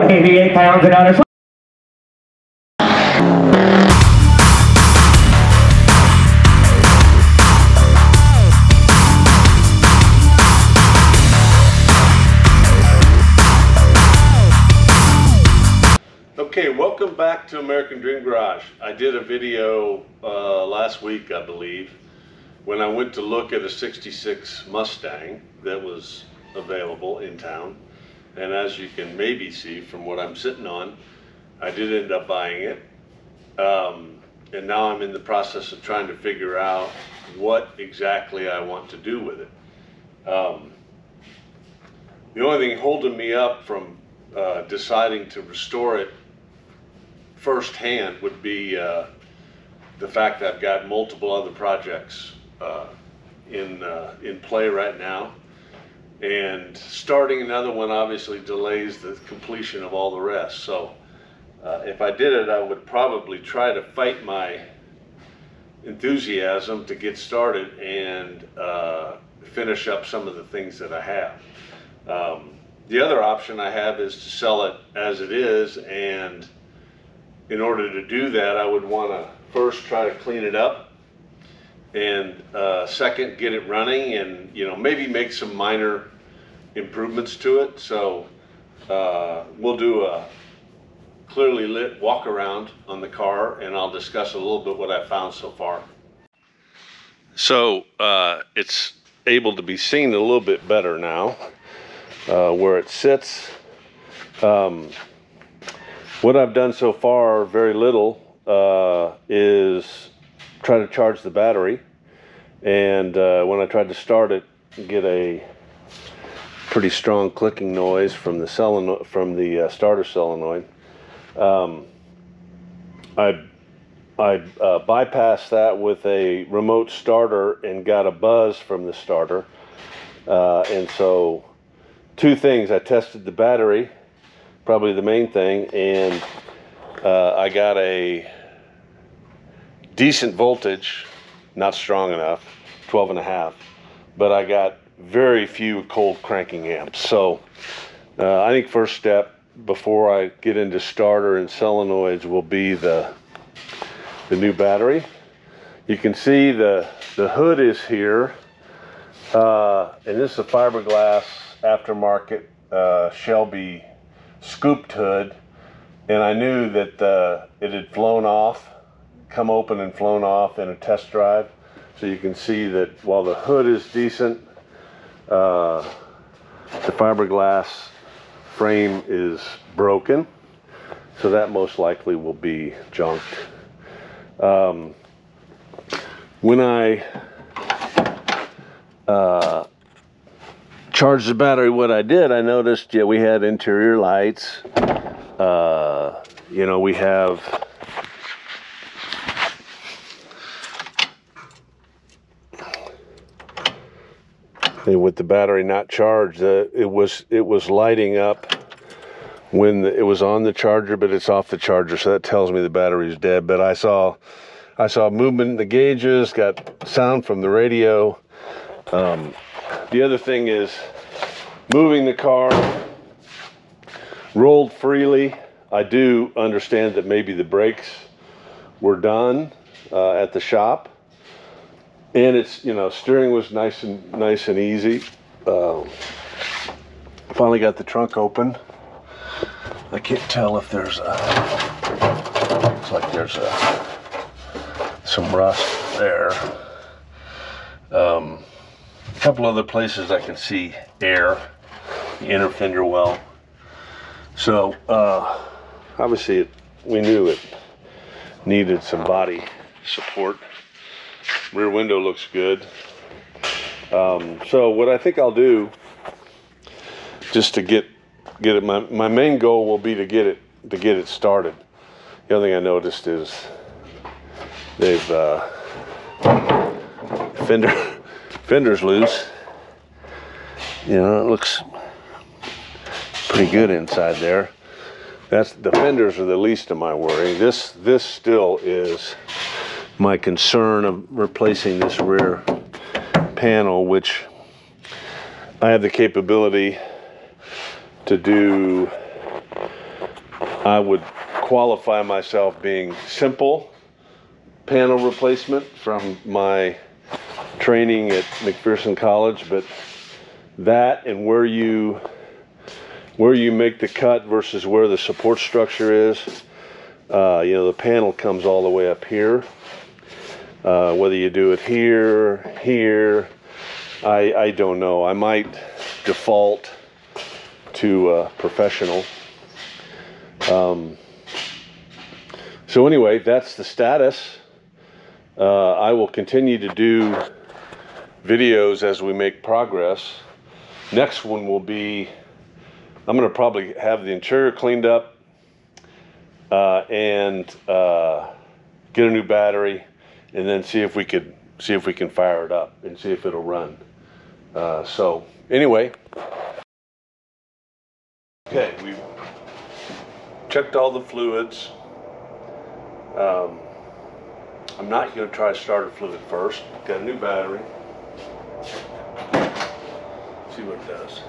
88 pounds and others. Okay, welcome back to American Dream Garage. I did a video last week, I believe, when I went to look at a 66 Mustang that was available in town. And as you can maybe see from what I'm sitting on, I did end up buying it. And now I'm in the process of trying to figure out what exactly I want to do with it. The only thing holding me up from deciding to restore it firsthand would be the fact that I've got multiple other projects in play right now, and starting another one obviously delays the completion of all the rest. So if I did it, I would probably try to fight my enthusiasm to get started and finish up some of the things that I have. The other option I have is to sell it as it is, and in order to do that, I would want to first try to clean it up, and second, get it running, and maybe make some minor improvements to it. So we'll do a clearly lit walk around on the car, and I'll discuss a little bit what I found so far. So it's able to be seen a little bit better now where it sits. What I've done so far, very little, is try to charge the battery. And when I tried to start it, get a pretty strong clicking noise from the starter solenoid. I bypassed that with a remote starter and got a buzz from the starter. And so, two things: I tested the battery, probably the main thing, and I got a decent voltage, not strong enough, 12.5, but I got very few cold cranking amps. So I think first step before I get into starter and solenoids will be the new battery. You can see the hood is here, and this is a fiberglass aftermarket Shelby scooped hood, and I knew that it had flown off, come open and flown off in a test drive. So you can see that while the hood is decent, the fiberglass frame is broken, so that most likely will be junked. When I charged the battery, what I did, I noticed, we had interior lights. We have with the battery not charged, it was lighting up when it was on the charger, but it's off the charger, so that tells me the battery is dead. But I saw movement in the gauges, got sound from the radio. The other thing is, moving the car rolled freely. I do understand that maybe the brakes were done at the shop, and it's steering was nice and easy. Finally got the trunk open. I can't tell if there's looks like there's some rust there. A couple other places I can see air, the inner fender well. So obviously we knew it needed some body support. Rear window looks good. So what I think I'll do, just to get it, my main goal will be to get it started. The other thing I noticed is they've fender's loose. It looks pretty good inside there. The fenders are the least of my worry. This still is my concern of replacing this rear panel, which I have the capability to do I would qualify myself being simple panel replacement from my training at McPherson College, but that and where you make the cut versus where the support structure is, you know, the panel comes all the way up here. Whether you do it here, I don't know. I might default to professional. So anyway, that's the status. I will continue to do videos as we make progress. Next one will be, I'm going to probably have the interior cleaned up and get a new battery, and then see if we can fire it up and see if it'll run. So anyway, okay, we've checked all the fluids. I'm not going to try starter fluid first. Got a new battery. See what it does.